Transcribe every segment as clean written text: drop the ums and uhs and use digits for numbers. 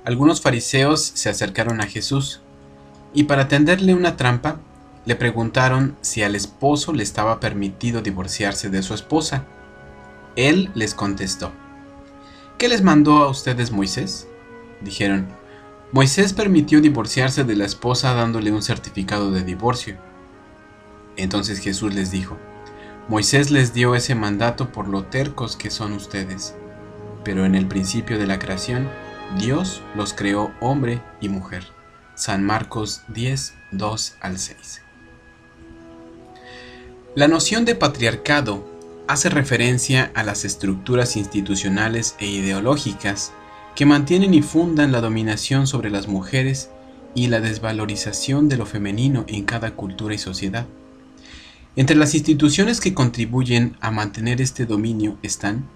Algunos fariseos se acercaron a Jesús y para tenderle una trampa, le preguntaron si al esposo le estaba permitido divorciarse de su esposa. Él les contestó: ¿Qué les mandó a ustedes Moisés? Dijeron: Moisés permitió divorciarse de la esposa dándole un certificado de divorcio. Entonces Jesús les dijo: Moisés les dio ese mandato por lo tercos que son ustedes, pero en el principio de la creación, Dios los creó hombre y mujer. San Marcos 10, 2 al 6. La noción de patriarcado hace referencia a las estructuras institucionales e ideológicas que mantienen y fundan la dominación sobre las mujeres y la desvalorización de lo femenino en cada cultura y sociedad. Entre las instituciones que contribuyen a mantener este dominio están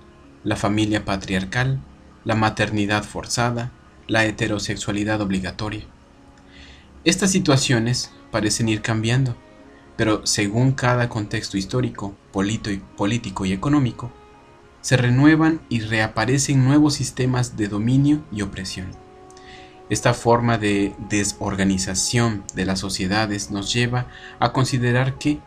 la familia patriarcal, la maternidad forzada, la heterosexualidad obligatoria. Estas situaciones parecen ir cambiando, pero según cada contexto histórico, político y económico, se renuevan y reaparecen nuevos sistemas de dominio y opresión. Esta forma de desorganización de las sociedades nos lleva a considerar que,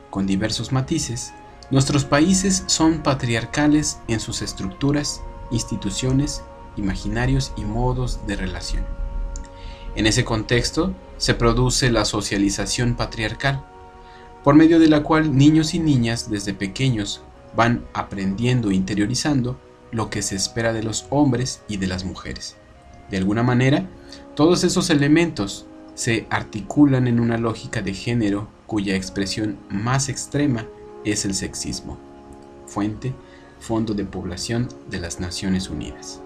con diversos matices, nuestros países son patriarcales en sus estructuras, instituciones, imaginarios y modos de relación. En ese contexto se produce la socialización patriarcal, por medio de la cual niños y niñas desde pequeños van aprendiendo e interiorizando lo que se espera de los hombres y de las mujeres. De alguna manera, todos esos elementos se articulan en una lógica de género cuya expresión más extrema es el sexismo. Fuente: Fondo de Población de las Naciones Unidas.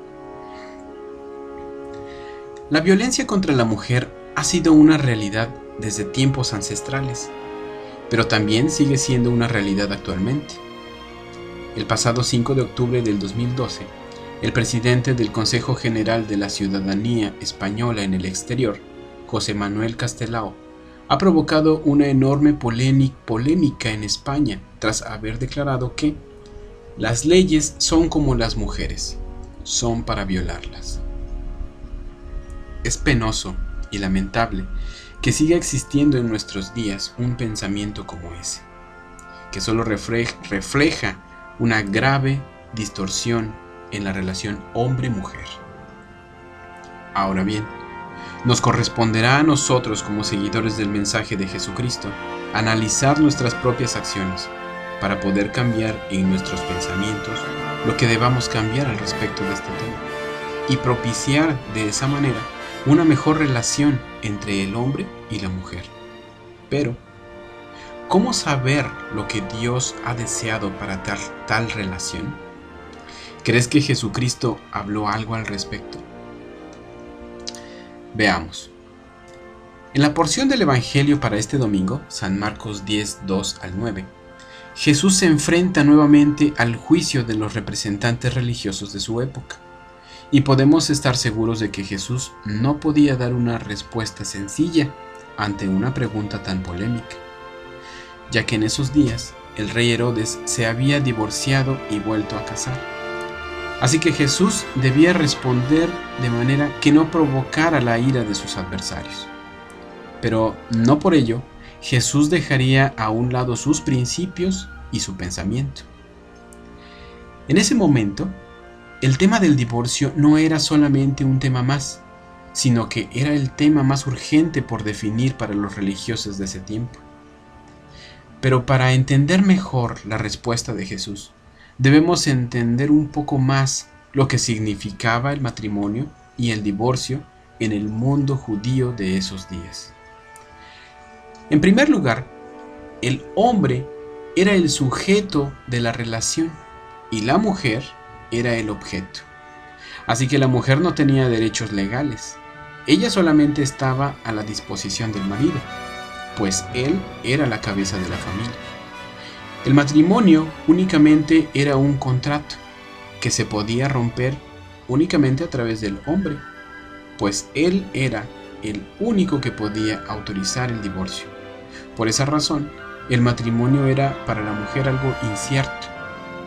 La violencia contra la mujer ha sido una realidad desde tiempos ancestrales, pero también sigue siendo una realidad actualmente. El pasado 5 de octubre del 2012, el presidente del Consejo General de la Ciudadanía Española en el Exterior, José Manuel Castelao, ha provocado una enorme polémica en España tras haber declarado que las leyes son como las mujeres, son para violarlas. Es penoso y lamentable que siga existiendo en nuestros días un pensamiento como ese, que solo refleja una grave distorsión en la relación hombre-mujer. Ahora bien, nos corresponderá a nosotros como seguidores del mensaje de Jesucristo analizar nuestras propias acciones para poder cambiar en nuestros pensamientos lo que debamos cambiar al respecto de este tema y propiciar de esa manera una mejor relación entre el hombre y la mujer. Pero, ¿cómo saber lo que Dios ha deseado para tal relación? ¿Crees que Jesucristo habló algo al respecto? Veamos. En la porción del Evangelio para este domingo, San Marcos 10, 2 al 9, Jesús se enfrenta nuevamente al juicio de los representantes religiosos de su época. Y podemos estar seguros de que Jesús no podía dar una respuesta sencilla ante una pregunta tan polémica, ya que en esos días el rey Herodes se había divorciado y vuelto a casar. Así que Jesús debía responder de manera que no provocara la ira de sus adversarios. Pero no por ello, Jesús dejaría a un lado sus principios y su pensamiento. En ese momento, el tema del divorcio no era solamente un tema más, sino que era el tema más urgente por definir para los religiosos de ese tiempo. Pero para entender mejor la respuesta de Jesús, debemos entender un poco más lo que significaba el matrimonio y el divorcio en el mundo judío de esos días. En primer lugar, el hombre era el sujeto de la relación y la mujer era el objeto. Así que la mujer no tenía derechos legales. Ella solamente estaba a la disposición del marido, pues él era la cabeza de la familia. El matrimonio únicamente era un contrato que se podía romper únicamente a través del hombre, pues él era el único que podía autorizar el divorcio. Por esa razón, el matrimonio era para la mujer algo incierto,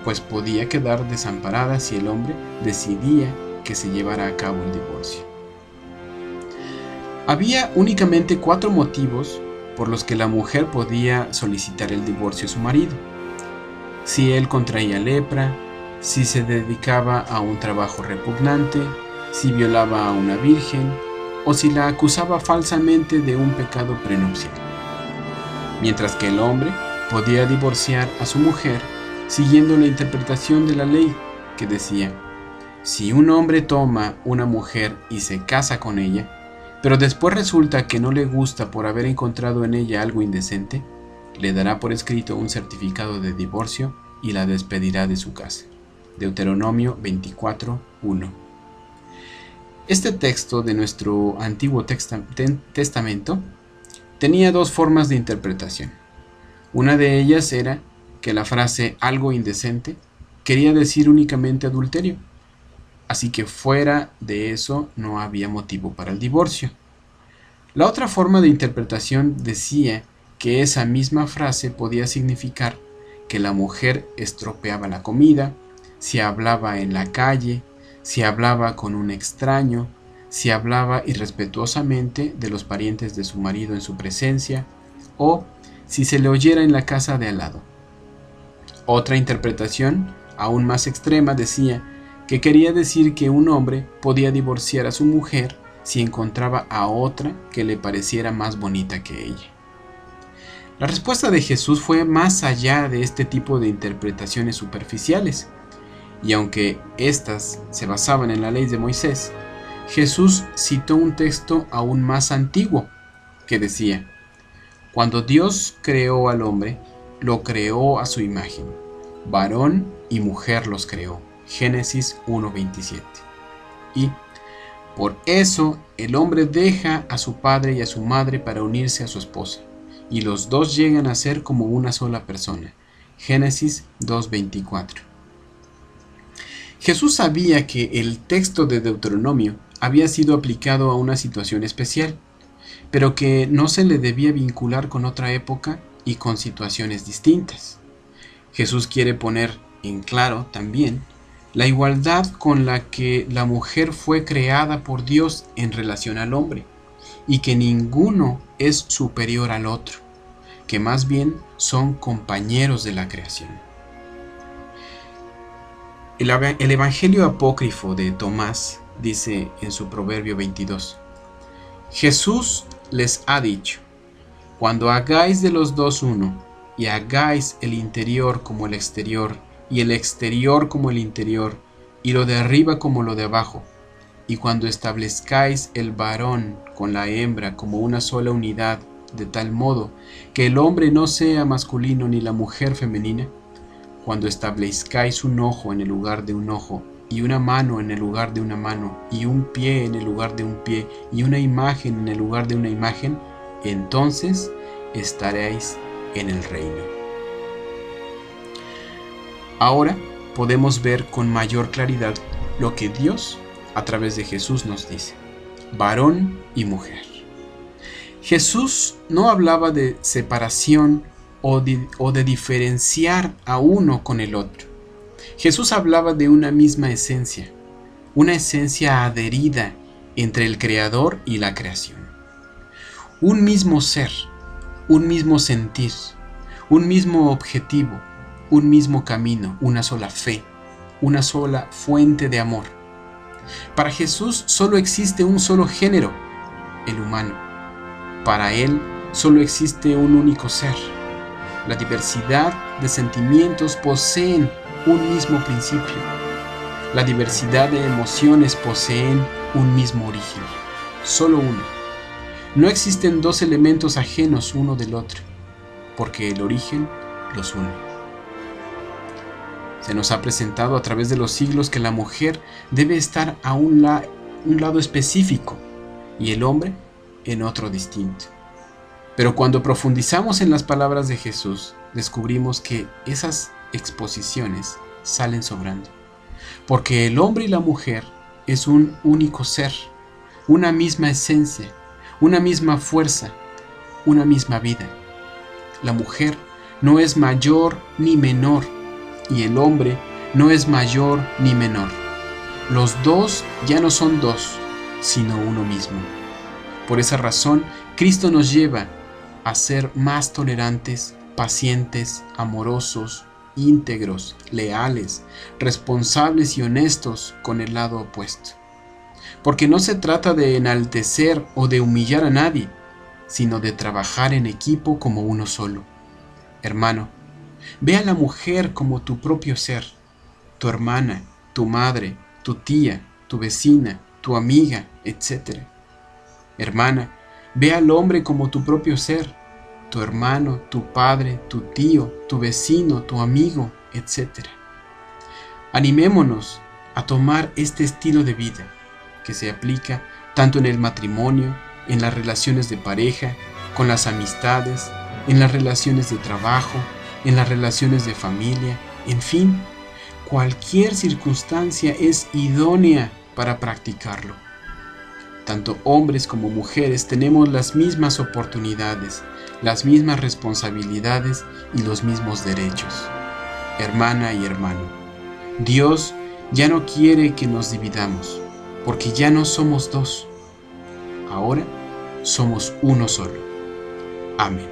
pues podía quedar desamparada si el hombre decidía que se llevara a cabo el divorcio. Había únicamente 4 motivos por los que la mujer podía solicitar el divorcio a su marido: si él contraía lepra, si se dedicaba a un trabajo repugnante, si violaba a una virgen o si la acusaba falsamente de un pecado prenupcial. Mientras que el hombre podía divorciar a su mujer siguiendo la interpretación de la ley, que decía: si un hombre toma una mujer y se casa con ella, pero después resulta que no le gusta por haber encontrado en ella algo indecente, le dará por escrito un certificado de divorcio y la despedirá de su casa. Deuteronomio 24:1. Este texto de nuestro Antiguo Testamento tenía 2 formas de interpretación. Una de ellas era que la frase algo indecente quería decir únicamente adulterio, así que fuera de eso no había motivo para el divorcio. La otra forma de interpretación decía que esa misma frase podía significar que la mujer estropeaba la comida, si hablaba en la calle, si hablaba con un extraño, si hablaba irrespetuosamente de los parientes de su marido en su presencia, o si se le oyera en la casa de al lado. Otra interpretación, aún más extrema, decía que quería decir que un hombre podía divorciar a su mujer si encontraba a otra que le pareciera más bonita que ella. La respuesta de Jesús fue más allá de este tipo de interpretaciones superficiales, y aunque éstas se basaban en la ley de Moisés, Jesús citó un texto aún más antiguo que decía: cuando Dios creó al hombre, lo creó a su imagen, varón y mujer los creó. Génesis 1:27. Y por eso el hombre deja a su padre y a su madre para unirse a su esposa, y los dos llegan a ser como una sola persona. Génesis 2:24. Jesús sabía que el texto de Deuteronomio había sido aplicado a una situación especial, pero que no se le debía vincular con otra época y con situaciones distintas. Jesús quiere poner en claro también la igualdad con la que la mujer fue creada por Dios en relación al hombre, y que ninguno es superior al otro, que más bien son compañeros de la creación. El Evangelio apócrifo de Tomás dice en su Proverbio 22: Jesús les ha dicho: cuando hagáis de los dos uno, y hagáis el interior como el exterior, y el exterior como el interior, y lo de arriba como lo de abajo, y cuando establezcáis el varón con la hembra como una sola unidad, de tal modo que el hombre no sea masculino ni la mujer femenina, cuando establezcáis un ojo en el lugar de un ojo, y una mano en el lugar de una mano, y un pie en el lugar de un pie, y una imagen en el lugar de una imagen, entonces estaréis en el reino. Ahora podemos ver con mayor claridad lo que Dios a través de Jesús nos dice: varón y mujer. Jesús no hablaba de separación o de diferenciar a uno con el otro. Jesús hablaba de una misma esencia, una esencia adherida entre el Creador y la creación. Un mismo ser, un mismo sentir, un mismo objetivo, un mismo camino, una sola fe, una sola fuente de amor. Para Jesús solo existe un solo género, el humano. Para Él solo existe un único ser. La diversidad de sentimientos poseen un mismo principio. La diversidad de emociones poseen un mismo origen, solo uno. No existen dos elementos ajenos uno del otro, porque el origen los une. Se nos ha presentado a través de los siglos que la mujer debe estar a un lado específico y el hombre en otro distinto. Pero cuando profundizamos en las palabras de Jesús, descubrimos que esas exposiciones salen sobrando, porque el hombre y la mujer es un único ser, una misma esencia, una misma fuerza, una misma vida. La mujer no es mayor ni menor, y el hombre no es mayor ni menor. Los dos ya no son dos, sino uno mismo. Por esa razón, Cristo nos lleva a ser más tolerantes, pacientes, amorosos, íntegros, leales, responsables y honestos con el lado opuesto. Porque no se trata de enaltecer o de humillar a nadie, sino de trabajar en equipo como uno solo. Hermano, ve a la mujer como tu propio ser, tu hermana, tu madre, tu tía, tu vecina, tu amiga, etc. Hermana, ve al hombre como tu propio ser, tu hermano, tu padre, tu tío, tu vecino, tu amigo, etc. Animémonos a tomar este estilo de vida que se aplica tanto en el matrimonio, en las relaciones de pareja, con las amistades, en las relaciones de trabajo, en las relaciones de familia, en fin, cualquier circunstancia es idónea para practicarlo. Tanto hombres como mujeres tenemos las mismas oportunidades, las mismas responsabilidades y los mismos derechos. Hermana y hermano, Dios ya no quiere que nos dividamos, porque ya no somos dos. Ahora somos uno solo. Amén.